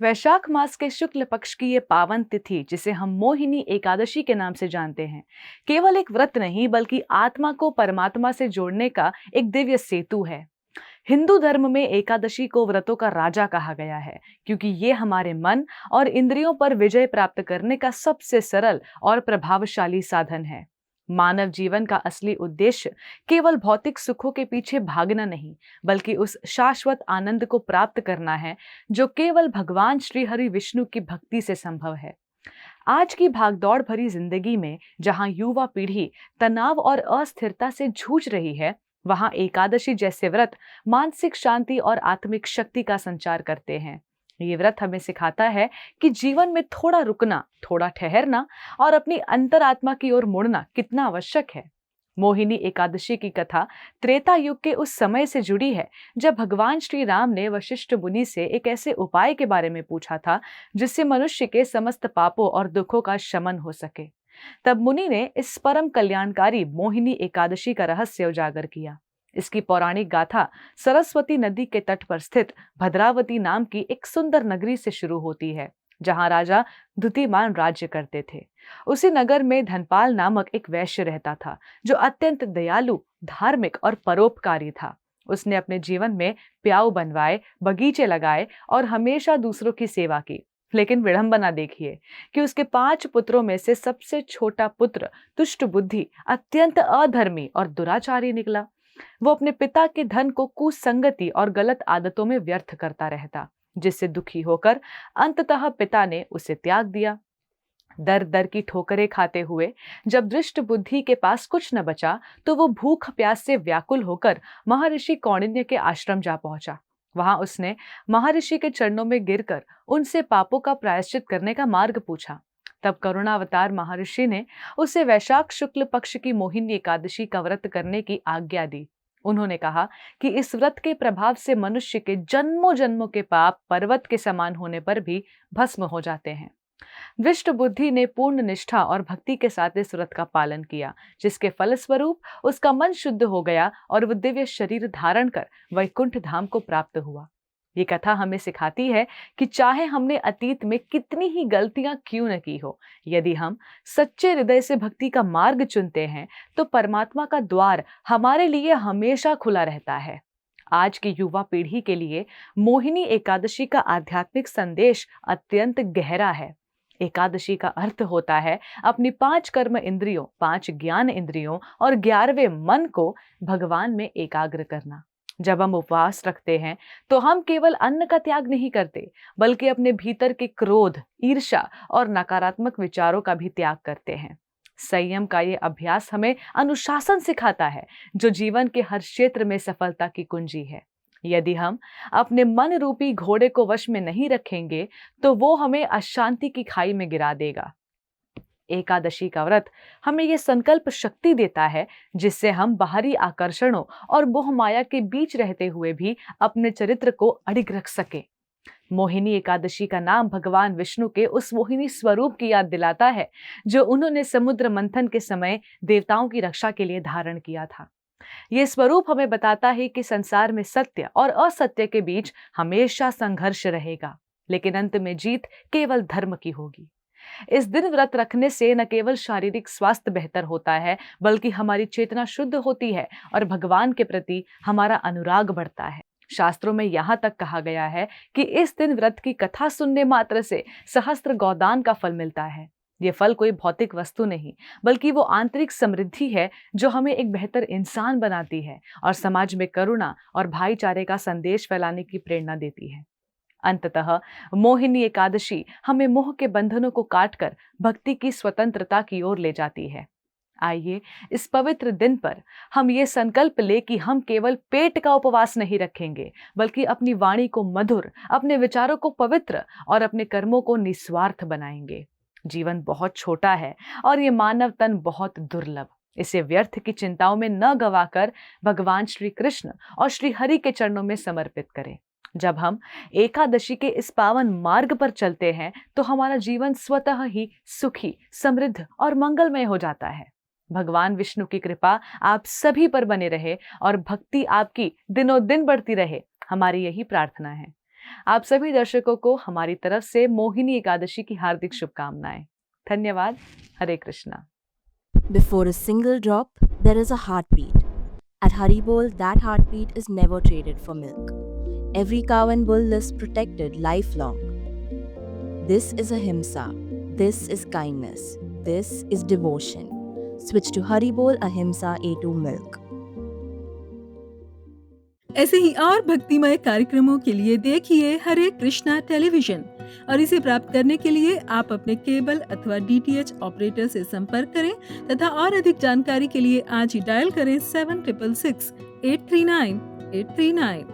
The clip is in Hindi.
वैशाख मास के शुक्ल पक्ष की ये पावन तिथि, जिसे हम मोहिनी एकादशी के नाम से जानते हैं, केवल एक व्रत नहीं बल्कि आत्मा को परमात्मा से जोड़ने का एक दिव्य सेतु है। हिंदू धर्म में एकादशी को व्रतों का राजा कहा गया है, क्योंकि ये हमारे मन और इंद्रियों पर विजय प्राप्त करने का सबसे सरल और प्रभावशाली साधन है। मानव जीवन का असली उद्देश्य केवल भौतिक सुखों के पीछे भागना नहीं, बल्कि उस शाश्वत आनंद को प्राप्त करना है जो केवल भगवान श्री हरि विष्णु की भक्ति से संभव है। आज की भागदौड़ भरी जिंदगी में जहां युवा पीढ़ी तनाव और अस्थिरता से जूझ रही है, वहां एकादशी जैसे व्रत मानसिक शांति और आत्मिक शक्ति का संचार करते हैं। ये व्रत हमें सिखाता है कि जीवन में थोड़ा रुकना, थोड़ा ठहरना और अपनी अंतरात्मा की ओर मुड़ना कितना आवश्यक है। मोहिनी एकादशी की कथा त्रेता युग के उस समय से जुड़ी है जब भगवान श्री राम ने वशिष्ठ मुनि से एक ऐसे उपाय के बारे में पूछा था जिससे मनुष्य के समस्त पापों और दुखों का शमन हो सके। तब मुनि ने इस परम कल्याणकारी मोहिनी एकादशी का रहस्य उजागर किया। इसकी पौराणिक गाथा सरस्वती नदी के तट पर स्थित भद्रावती नाम की एक सुंदर नगरी से शुरू होती है, जहां राजा द्युतिमान राज्य करते थे। उसी नगर में धनपाल नामक एक वैश्य रहता था, जो अत्यंत दयालु, धार्मिक और परोपकारी था। उसने अपने जीवन में प्याऊ बनवाए, बगीचे लगाए और हमेशा दूसरों की सेवा की। लेकिन विडंबना देखिए कि उसके 5 पुत्रों में से सबसे छोटा पुत्र दुष्ट बुद्धि, अत्यंत अधर्मी और दुराचारी निकला। वो अपने पिता के धन को कुसंगति और गलत आदतों में व्यर्थ करता रहता, जिससे दुखी होकर अंततः पिता ने उसे त्याग दिया। दर दर की ठोकरें खाते हुए जब दृष्ट बुद्धि के पास कुछ न बचा, तो वो भूख प्यास से व्याकुल होकर महर्षि कौंडिन्य के आश्रम जा पहुंचा। वहां उसने महर्षि के चरणों में गिरकर उनसे पापों का प्रायश्चित करने का मार्ग पूछा। तब करुणावतार महर्षि ने उसे वैशाख शुक्ल पक्ष की मोहिनी एकादशी का व्रत करने की आज्ञा दी। उन्होंने कहा कि इस व्रत के प्रभाव से मनुष्य के जन्मों जन्मों के पाप पर्वत के समान होने पर भी भस्म हो जाते हैं। दृष्ट बुद्धि ने पूर्ण निष्ठा और भक्ति के साथ इस व्रत का पालन किया, जिसके फलस्वरूप उसका मन शुद्ध हो गया और वह दिव्य शरीर धारण कर वैकुंठ धाम को प्राप्त हुआ। ये कथा हमें सिखाती है कि चाहे हमने अतीत में कितनी ही गलतियां क्यों न की हो, यदि हम सच्चे हृदय से भक्ति का मार्ग चुनते हैं तो परमात्मा का द्वार हमारे लिए हमेशा खुला रहता है। आज की युवा पीढ़ी के लिए मोहिनी एकादशी का आध्यात्मिक संदेश अत्यंत गहरा है। एकादशी का अर्थ होता है अपनी 5 कर्म इंद्रियों, 5 ज्ञान इंद्रियों और 11वें मन को भगवान में एकाग्र करना। जब हम उपवास रखते हैं तो हम केवल अन्न का त्याग नहीं करते, बल्कि अपने भीतर के क्रोध, ईर्ष्या और नकारात्मक विचारों का भी त्याग करते हैं। संयम का ये अभ्यास हमें अनुशासन सिखाता है, जो जीवन के हर क्षेत्र में सफलता की कुंजी है। यदि हम अपने मन रूपी घोड़े को वश में नहीं रखेंगे तो वो हमें अशांति की खाई में गिरा देगा। एकादशी का व्रत हमें यह संकल्प शक्ति देता है, जिससे हम बाहरी आकर्षणों और मोह माया के बीच रहते हुए भी अपने चरित्र को अडिग रख सके। मोहिनी एकादशी का नाम भगवान विष्णु के उस मोहिनी स्वरूप की याद दिलाता है, जो उन्होंने समुद्र मंथन के समय देवताओं की रक्षा के लिए धारण किया था। ये स्वरूप हमें बताता है कि संसार में सत्य और असत्य के बीच हमेशा संघर्ष रहेगा, लेकिन अंत में जीत केवल धर्म की होगी। इस दिन व्रत रखने से न केवल शारीरिक स्वास्थ्य बेहतर होता है, बल्कि हमारी चेतना शुद्ध होती है और भगवान के प्रति हमारा अनुराग बढ़ता है। शास्त्रों में यहाँ तक कहा गया है कि इस दिन व्रत की कथा सुनने मात्र से सहस्त्र गोदान का फल मिलता है। ये फल कोई भौतिक वस्तु नहीं, बल्कि वो आंतरिक समृद्धि है जो हमें एक बेहतर इंसान बनाती है और समाज में करुणा और भाईचारे का संदेश फैलाने की प्रेरणा देती है। अंततः मोहिनी एकादशी हमें मोह के बंधनों को काटकर भक्ति की स्वतंत्रता की ओर ले जाती है। आइए इस पवित्र दिन पर हम ये संकल्प ले कि हम केवल पेट का उपवास नहीं रखेंगे, बल्कि अपनी वाणी को मधुर, अपने विचारों को पवित्र और अपने कर्मों को निस्वार्थ बनाएंगे। जीवन बहुत छोटा है और ये मानव तन बहुत दुर्लभ। इसे व्यर्थ की चिंताओं में न गवाकर भगवान श्री कृष्ण और श्री हरि के चरणों में समर्पित करें। जब हम एकादशी के इस पावन मार्ग पर चलते हैं तो हमारा जीवन स्वतः ही सुखी, समृद्ध और मंगलमय हो जाता है। भगवान विष्णु की कृपा आप सभी पर बने रहे और भक्ति आपकी दिनों दिन बढ़ती रहे, हमारी यही प्रार्थना है। आप सभी दर्शकों को हमारी तरफ से मोहिनी एकादशी की हार्दिक शुभकामनाएं। धन्यवाद। हरे Krishna. Before a single drop, there is a heartbeat. At Haribol, that heartbeat is never traded for milk. Every cow and bull lives protected lifelong. This is ahimsa. This is kindness. This is devotion. Switch to Haribol Ahimsa A2 milk. ऐसे ही और भक्तिमय कार्यक्रमों के लिए देखिए हरे कृष्णा टेलीविजन और इसे प्राप्त करने के लिए आप अपने केबल अथवा DTH ऑपरेटर से संपर्क करें तथा और अधिक जानकारी के लिए आज ही डायल करें 7666 839 839।